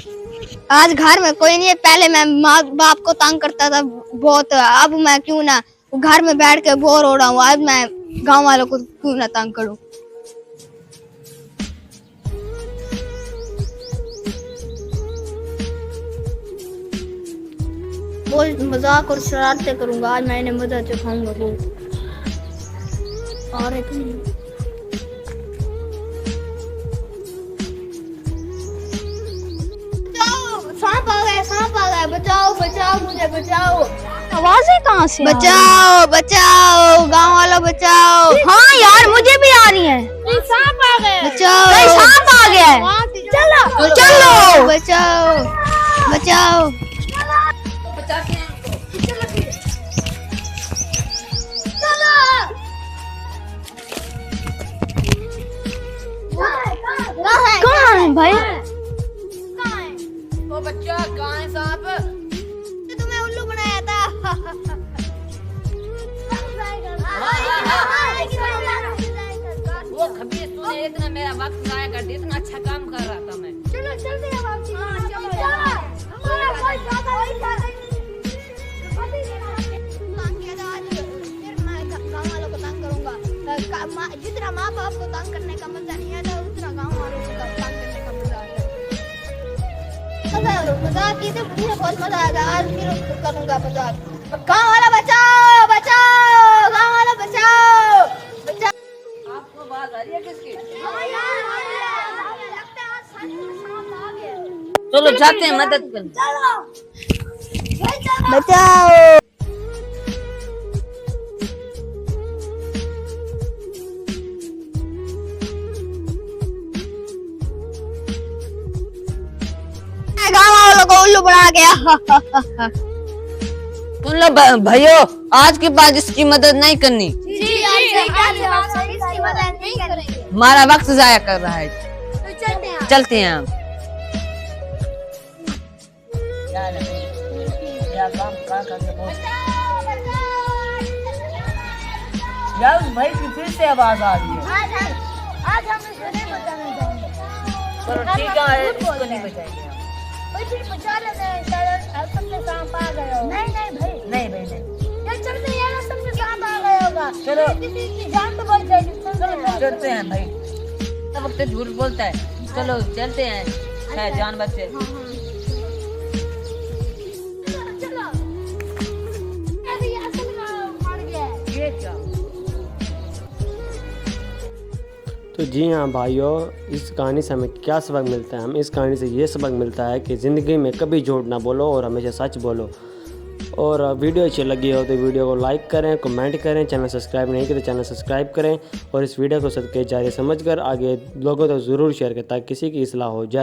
आज घर में कोई नहीं है। पहले मैं माँ बाप को तंग करता था बहुत, अब मैं क्यों ना घर में बैठ के बोर हो रहा हूँ। आज मैं गांव वालों को क्यों ना तंग करूँ। बहुत मजाक और शरारतें करूंगा आज। मैं इन्हें मजा चखाऊंगा बहुत। और सांप आ गया, सांप आ गया। बचाओ बचाओ, मुझे बचाओ। आवाजें कहाँ से? बचाओ बचाओ, गांव वालों बचाओ। हाँ यार, मुझे भी आ रही है। सांप आ गया। बचाओ, सांप आ गया है। चलो चलो बचाओ बचाओ। कहाँ है भाई? वो बच्चा कहाँ है सांप? तुम्हें उल्लू बनाया था। वो खबीर, तूने इतना मेरा वक्त जाया कर दिया। इतना अच्छा काम कर रहा था मैं। चलो चलते हैं वापसी। जितना माँ बाप को तंग करने का मजा नहीं आता, उतना गाँव वालों को तंग करने का मजा आता है। मजाक की तो मुझे बहुत मजा आता है। आज फिर करूंगा मजाक। गाँव वाला बचाओ बचाओ, गाँव वाला बचाओ बचाओ। आपको बात आ रही है किसकी? चलो जाते हैं मदद कर। बचाओ। गाँव वालों को उल्लू बना गया। सुन लो भाइयों, आज के बाद इसकी मदद नहीं करनी। हमारा वक्त जाया कर रहा है। चलते हैं हम। यार उस भाई की फिर से आवाज आ रही है। आज हम इसको नहीं बचाने जाएंगे। चलो ठीक है, इसको नहीं बचाएंगे हम। फिर बचा लेते हैं। शायद सबसे सांप आ गया हो। नहीं नहीं भाई, नहीं भाई नहीं। यार चलते हैं यार, सबसे सांप आ गया होगा। चलो किसी की जान तो बच जाएगी। चलते हैं भाई। सब वक्त झूठ बोलता है। चलो चलते हैं, शायद जान बचे। ये क्या? तो जी हाँ भाइयों, इस कहानी से हमें क्या सबक मिलता है? हमें इस कहानी से ये सबक मिलता है कि ज़िंदगी में कभी झूठ ना बोलो और हमेशा सच बोलो। और वीडियो अच्छी लगी हो तो वीडियो को लाइक करें, कमेंट करें। चैनल सब्सक्राइब नहीं किया तो चैनल सब्सक्राइब करें। और इस वीडियो को सदके जारी समझकर आगे लोगों तक ज़रूर शेयर करें ताकि किसी की इस्लाह हो जाए।